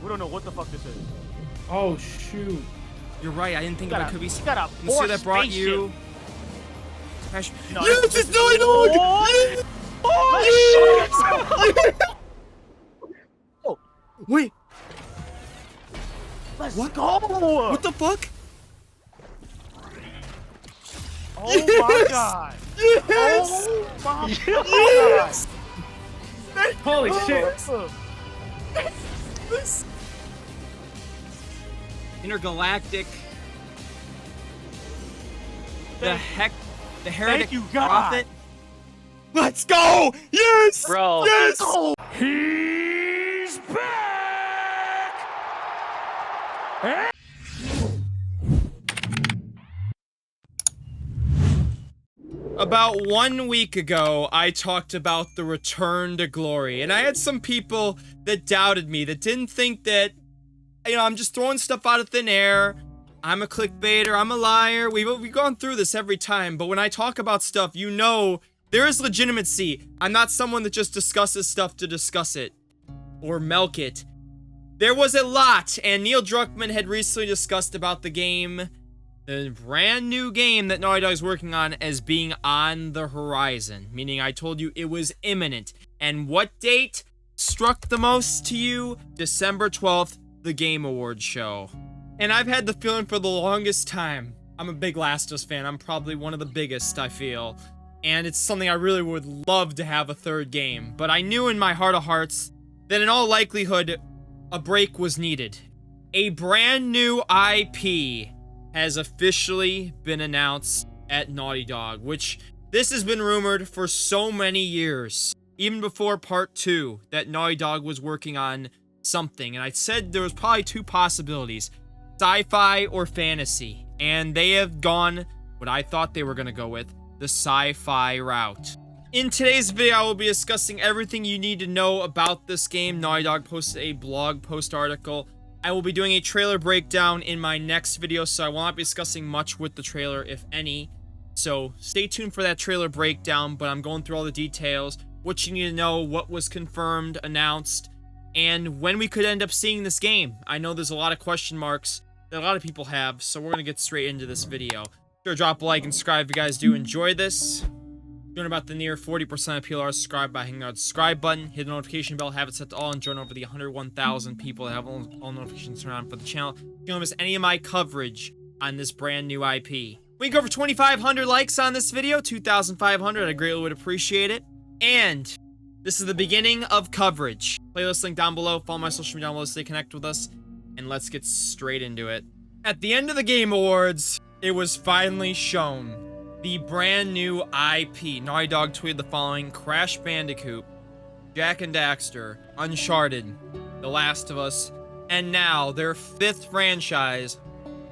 We don't know what the fuck this is. Oh shoot. You're right. I didn't think it could be. You got a Let's see that brought you. No, Yes, it's Naughty Dog! Oh, shit! Oh, Wait, let's What? go! what the fuck? Oh my god! Yes! Oh my Yes! Holy shit. god! Intergalactic. The Heretic Thank you, God. Prophet. Let's go! Yes! Bro. Yes! He's back! About 1 week ago, I talked about the return to glory, and I had some people that doubted me, that didn't think that, you know, I'm just throwing stuff out of thin air. I'm a clickbaiter, I'm a liar. We've gone through this every time, but when I talk about stuff, you know, there is legitimacy. I'm not someone that just discusses stuff to discuss it, or milk it. There was a lot, and Neil Druckmann had recently discussed about the game, the brand new game that Naughty Dog is working on, as being on the horizon, meaning I told you it was imminent. And what date struck the most to you? December 12th, the Game Awards show. And I've had the feeling for the longest time. I'm a big Last of Us fan. I'm probably one of the biggest, I feel. And it's something I really would love to have a third game. But I knew in my heart of hearts that in all likelihood, a break was needed. A brand new IP has officially been announced at Naughty Dog, which this has been rumored for so many years. Even before Part 2, that Naughty Dog was working on something. And I said there was probably two possibilities. Sci-fi or fantasy, and they have gone what I thought they were going to go with, the sci-fi route. In today's video, I will be discussing everything you need to know about this game. Naughty Dog posted a blog post article. I will be doing a trailer breakdown in my next video, so I will not be discussing much with the trailer, if any. So stay tuned for that trailer breakdown, but I'm going through all the details, what you need to know, what was confirmed, announced, and when we could end up seeing this game. I know there's a lot of question marks that a lot of people have, so we're gonna get straight into this video. Sure, drop a like and subscribe if you guys do enjoy this. Join about the near 40% of people are subscribed by hitting that subscribe button, hit the notification bell, have it set to all, and join over the 101,000 people that have all notifications turned on for the channel. You don't miss any of my coverage on this brand new IP. We go for 2,500 likes on this video, 2,500, I greatly would appreciate it. And this is the beginning of coverage. Playlist link down below, follow my social media down below to stay connected with us. And let's get straight into it. At the end of the Game Awards, it was finally shown. The brand new IP. Naughty Dog tweeted the following: Crash Bandicoot, Jak and Daxter, Uncharted, The Last of Us, and now their 5th franchise,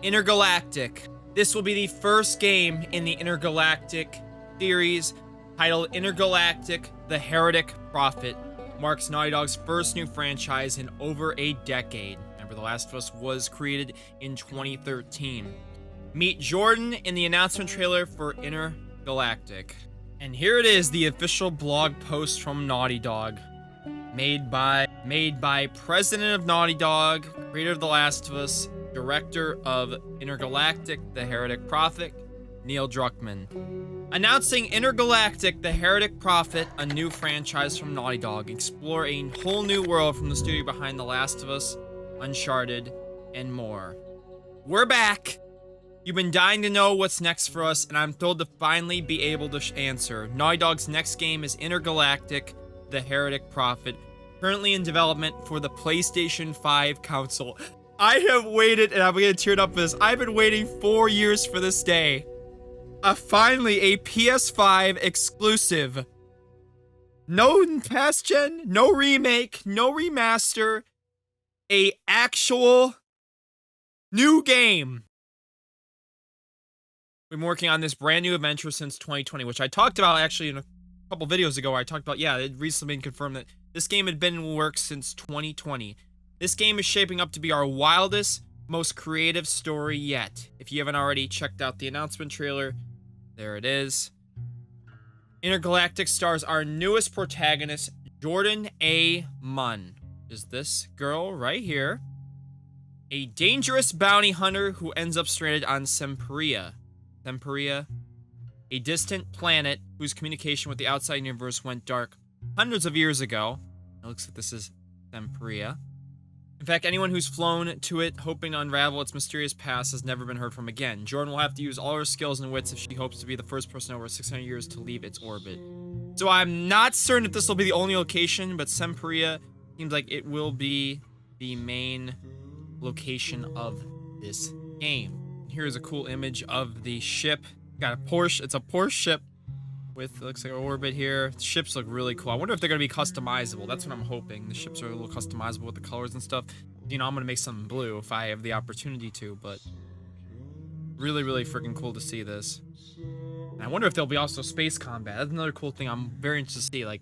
Intergalactic. This will be the first game in the Intergalactic series, titled Intergalactic, the Heretic Prophet. Marks Naughty Dog's first new franchise in over a decade. Remember, The Last of Us was created in 2013. Meet Jordan in the announcement trailer for Intergalactic. And here it is, the official blog post from Naughty Dog. Made by President of Naughty Dog, creator of The Last of Us, director of Intergalactic, the Heretic Prophet, Neil Druckmann. Announcing Intergalactic, the Heretic Prophet, a new franchise from Naughty Dog. Explore a whole new world from the studio behind The Last of Us, Uncharted, and more. We're back! You've been dying to know what's next for us, and I'm thrilled to finally be able to answer. Naughty Dog's next game is Intergalactic, the Heretic Prophet, currently in development for the PlayStation 5 console. I have waited, and I'm gonna tear it up for this. I've been waiting 4 years for this day. Finally, a PS5 exclusive. No past gen, no remake, no remaster. A actual new game. We've been working on this brand new adventure since 2020, which I talked about actually in a couple videos ago where I talked about, yeah, it recently been confirmed that this game had been in works since 2020. This game is shaping up to be our wildest, most creative story yet. If you haven't already checked out the announcement trailer, there it is. Intergalactic stars our newest protagonist, Jordan A. Munn. is this girl right here. A dangerous bounty hunter who ends up stranded on Sempiria. Sempiria, a distant planet whose communication with the outside universe went dark hundreds of years ago. It looks like this is Sempiria. In fact, anyone who's flown to it hoping to unravel its mysterious past has never been heard from again. Jordan will have to use all her skills and wits if she hopes to be the first person over 600 years to leave its orbit. So I'm not certain if this will be the only location, but Sempiria seems like it will be the main location of this game. Here's a cool image of the ship. Got a Porsche. It's a Porsche ship with, looks like an orbit here. The ships look really cool. I wonder if they're going to be customizable. That's what I'm hoping. The ships are a little customizable with the colors and stuff. You know, I'm going to make something blue if I have the opportunity to, but really, really freaking cool to see this. And I wonder if there'll be also space combat. That's another cool thing I'm very interested to see. Like,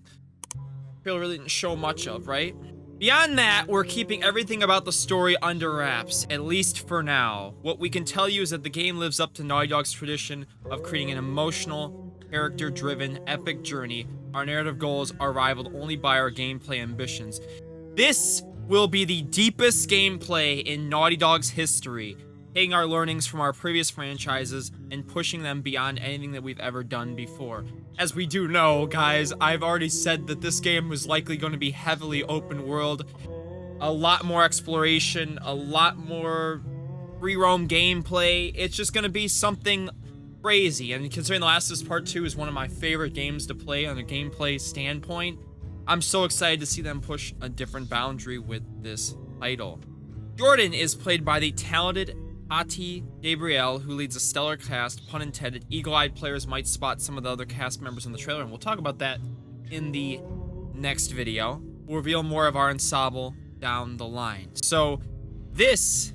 trailer really didn't show much of, right? Beyond that, we're keeping everything about the story under wraps, at least for now. What we can tell you is that the game lives up to Naughty Dog's tradition of creating an emotional, character-driven, epic journey. Our narrative goals are rivaled only by our gameplay ambitions. This will be the deepest gameplay in Naughty Dog's history, taking our learnings from our previous franchises and pushing them beyond anything that we've ever done before. As we do know, guys, I've already said that this game was likely going to be heavily open world, a lot more exploration, a lot more free roam gameplay. It's just going to be something crazy. And considering The Last of Us Part 2 is one of my favorite games to play on a gameplay standpoint, I'm so excited to see them push a different boundary with this title. Jordan is played by the talented Tati Gabrielle, who leads a stellar cast. Pun intended. Eagle-eyed players might spot some of the other cast members in the trailer, and we'll talk about that in the next video. We'll reveal more of our ensemble down the line. So, this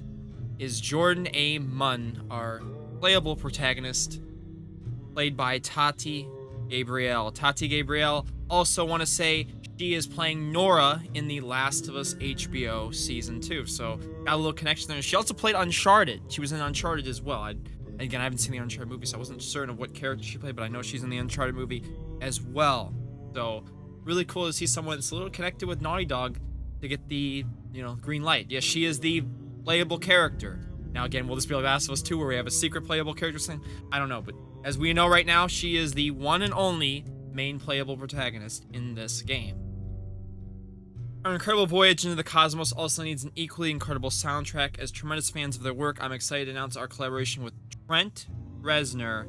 is Jordan A. Munn, our playable protagonist, played by Tati Gabrielle. Tati Gabrielle, also want to say, she is playing Nora in The Last of Us HBO Season 2, so got a little connection there. She also played Uncharted. She was in Uncharted as well. Again, I haven't seen the Uncharted movie, so I wasn't certain of what character she played, but I know she's in the Uncharted movie as well. So, really cool to see someone that's a little connected with Naughty Dog to get the, green light. Yes, she is the playable character. Now, again, will this be like Last of Us 2 where we have a secret playable character thing? I don't know, but as we know right now, she is the one and only main playable protagonist in this game. Our incredible voyage into the cosmos also needs an equally incredible soundtrack. As tremendous fans of their work, I'm excited to announce our collaboration with Trent Reznor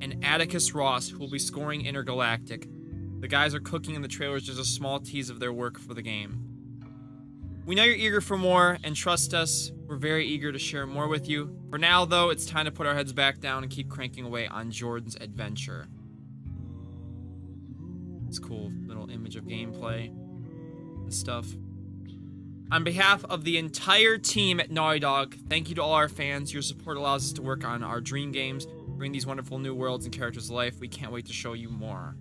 and Atticus Ross, who will be scoring Intergalactic. The guys are cooking in the trailers, just a small tease of their work for the game. We know you're eager for more, and trust us, we're very eager to share more with you. For now, though, it's time to put our heads back down and keep cranking away on Jordan's adventure. This cool little image of gameplay. Stuff. On behalf of the entire team at Naughty Dog, thank you to all our fans. Your support allows us to work on our dream games, bring these wonderful new worlds and characters to life. We can't wait to show you more.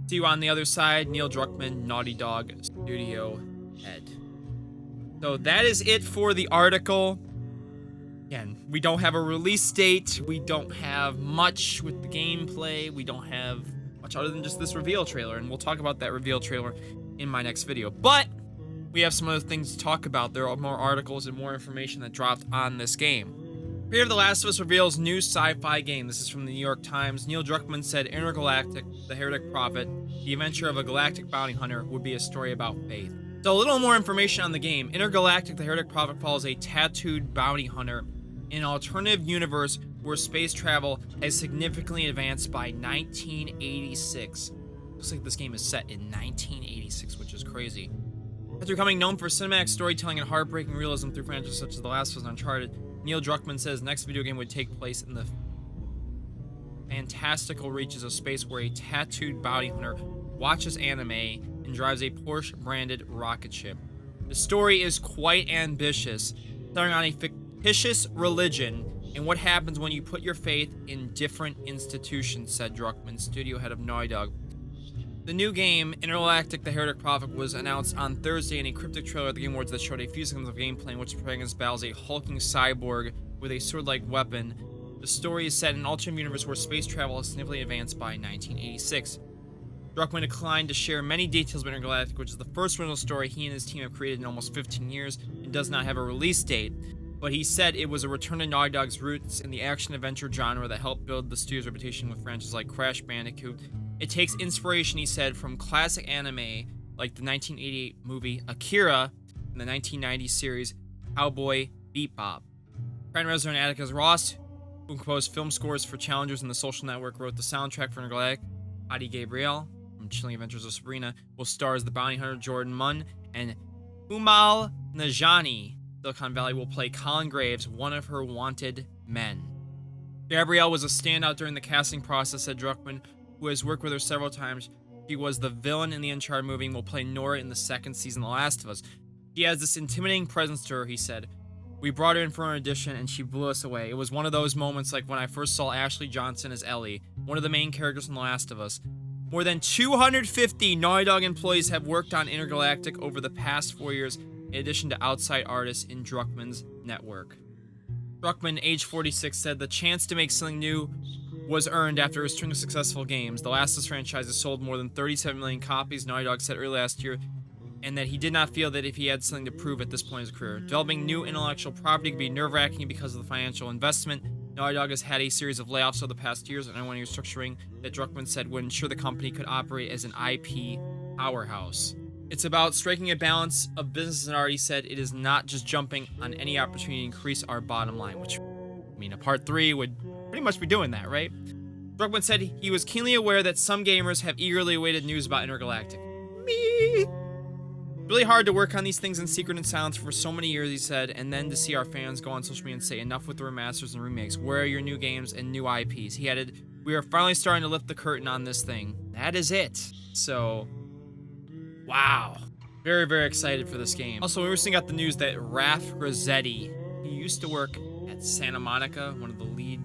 See you on the other side. Neil Druckmann, Naughty Dog Studio Head. So that is it for the article. Again, we don't have a release date. We don't have much with the gameplay. We don't have much other than just this reveal trailer, and we'll talk about that reveal trailer in my next video. But we have some other things to talk about. There are more articles and more information that dropped on this game. Creator of The Last of Us reveals new sci-fi game. This is from the New York Times. Neil Druckmann said Intergalactic, the Heretic Prophet, the adventure of a galactic bounty hunter, would be a story about faith. So a little more information on the game. Intergalactic, the Heretic Prophet follows a tattooed bounty hunter in an alternative universe where space travel has significantly advanced by 1986. Looks like this game is set in 1986, which is crazy. After becoming known for cinematic storytelling and heartbreaking realism through franchises such as The Last of Us and Uncharted, Neil Druckmann says next video game would take place in the fantastical reaches of space where a tattooed bounty hunter watches anime and drives a Porsche-branded rocket ship. The story is quite ambitious, starring on a fictitious religion and what happens when you put your faith in different institutions, said Druckmann, studio head of Naughty Dog. The new game, Intergalactic, the Heretic Prophet, was announced on Thursday in a cryptic trailer at the Game Awards that showed a few seconds of gameplay in which the protagonist battles a hulking cyborg with a sword-like weapon. The story is set in an alternate universe where space travel has significantly advanced by 1986. Druckmann declined to share many details about Intergalactic, which is the first original story he and his team have created in almost 15 years and does not have a release date. But he said it was a return to Naughty Dog's roots in the action-adventure genre that helped build the studio's reputation with franchises like Crash Bandicoot. It takes inspiration, he said, from classic anime like the 1988 movie Akira and the 1990 series Cowboy Bebop. Current resident Atticus Ross, who composed film scores for Challengers and The Social Network, wrote the soundtrack for Intergalactic. Adi Gabriel from Chilling Adventures of Sabrina will star as the bounty hunter Jordan Munn, and Humal Najani, Silicon Valley, will play Colin Graves, one of her wanted men. Gabrielle was a standout during the casting process, said Druckmann, who has worked with her several times. She was the villain in the Uncharted movie and will play Nora in the second season of The Last of Us. She has this intimidating presence to her, he said. We brought her in for an audition and she blew us away. It was one of those moments like when I first saw Ashley Johnson as Ellie, one of the main characters in The Last of Us. More than 250 Naughty Dog employees have worked on Intergalactic over the past 4 years, in addition to outside artists in Druckmann's network. Druckmann, age 46, said the chance to make something new was earned after a string of successful games. The Last of Us franchise has sold more than 37 million copies, Naughty Dog said early last year, and that he did not feel that if he had something to prove at this point in his career. Developing new intellectual property could be nerve-wracking because of the financial investment. Naughty Dog has had a series of layoffs over the past years, and one restructuring that Druckmann said would ensure the company could operate as an IP powerhouse. It's about striking a balance of business, and already said it is not just jumping on any opportunity to increase our bottom line, which, I mean, a part 3 would pretty much be doing that, right? Druckmann said he was keenly aware that some gamers have eagerly awaited news about Intergalactic. Me! Really hard to work on these things in secret and silence for so many years, he said, and then to see our fans go on social media and say, enough with the remasters and remakes. Where are your new games and new IPs? He added, we are finally starting to lift the curtain on this thing. That is it. So, wow. Very, very excited for this game. Also, we recently got the news that Raph Rossetti, he used to work at Santa Monica, one of the lead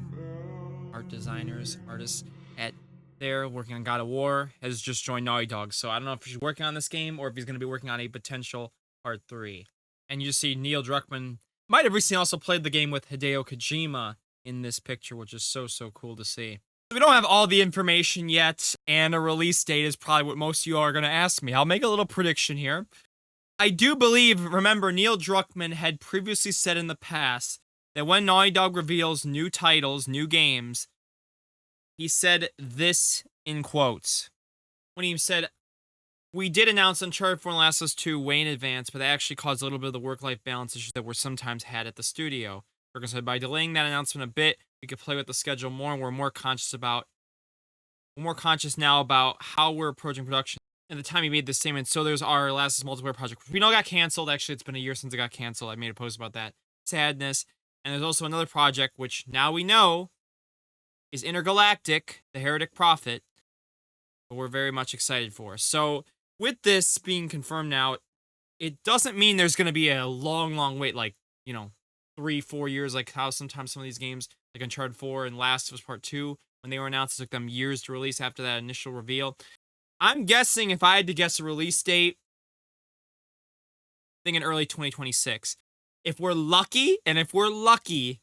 artists at there, working on God of War, has just joined Naughty Dog. So I don't know if he's working on this game or if he's going to be working on a potential part 3. And you just see Neil Druckmann might have recently also played the game with Hideo Kojima in this picture, which is so, so cool to see. We don't have all the information yet, and a release date is probably what most of you are going to ask me. I'll make a little prediction here. I do believe, remember, Neil Druckmann had previously said in the past that when Naughty Dog reveals new titles, new games, he said this in quotes. When he said, we did announce Uncharted 4 and Last of Us 2 way in advance, but that actually caused a little bit of the work-life balance issues that were sometimes had at the studio. Berger said, by delaying that announcement a bit, we could play with the schedule more, and we're more conscious now about how we're approaching production. At the time he made this statement, so there's our Last of Us multiplayer project, which we know got canceled. Actually, it's been a year since it got canceled. I made a post about that. Sadness. And there's also another project, which now we know is Intergalactic, the Heretic Prophet, but we're very much excited for. So, with this being confirmed now, it doesn't mean there's going to be a long, long wait, like, 3-4 years, like how sometimes some of these games, like Uncharted 4 and Last of Us Part 2, when they were announced, it took them years to release after that initial reveal. I'm guessing, if I had to guess a release date, I think in early 2026. If we're lucky,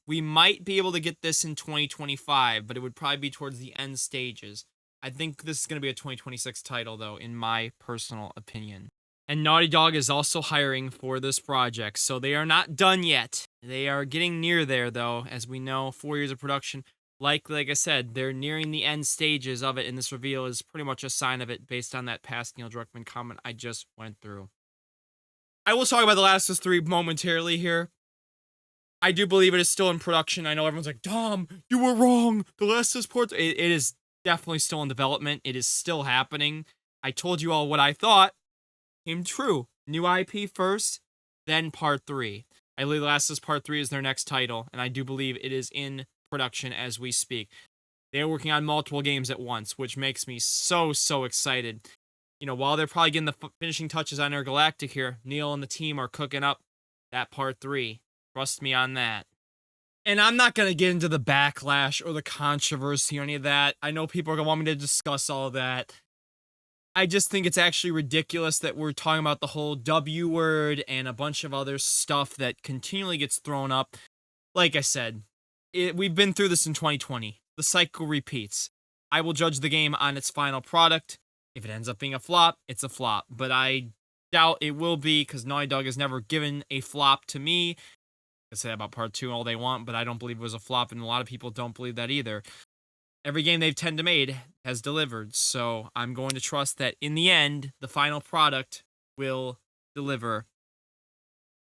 we might be able to get this in 2025, but it would probably be towards the end stages. I think this is going to be a 2026 title, though, in my personal opinion. And Naughty Dog is also hiring for this project, so they are not done yet. They are getting near there, though. As we know, 4 years of production. Like I said, they're nearing the end stages of it, and this reveal is pretty much a sign of it based on that past Neil Druckmann comment I just went through. I will talk about The Last of Us 3 momentarily here. I do believe it is still in production. I know everyone's like, Dom, you were wrong. The Last of Us Part... It is definitely still in development. It is still happening. I told you all what I thought. Came true. New IP first, then Part 3. I believe The Last of Us Part 3 is their next title, and I do believe it is in production as we speak. They're working on multiple games at once, which makes me so, so excited. While they're probably getting the finishing touches on Intergalactic here, Neil and the team are cooking up that Part 3. Trust me on that. And I'm not going to get into the backlash or the controversy or any of that. I know people are going to want me to discuss all of that. I just think it's actually ridiculous that we're talking about the whole W word and a bunch of other stuff that continually gets thrown up. Like I said, we've been through this in 2020. The cycle repeats. I will judge the game on its final product. If it ends up being a flop, it's a flop. But I doubt it will be, because Naughty Dog has never given a flop to me. I can say that about part 2 all they want, but I don't believe it was a flop, and a lot of people don't believe that either. Every game they've tended to made has delivered, so I'm going to trust that in the end, the final product will deliver.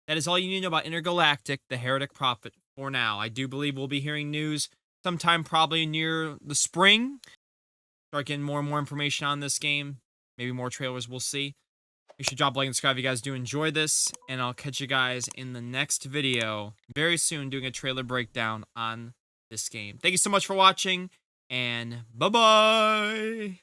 That is all you need to know about Intergalactic, the Heretic Prophet, for now. I do believe we'll be hearing news sometime probably near the spring. Start getting more and more information on this game. Maybe more trailers, we'll see. Make sure to drop a like and subscribe if you guys do enjoy this, and I'll catch you guys in the next video very soon doing a trailer breakdown on this game. Thank you so much for watching, and bye-bye!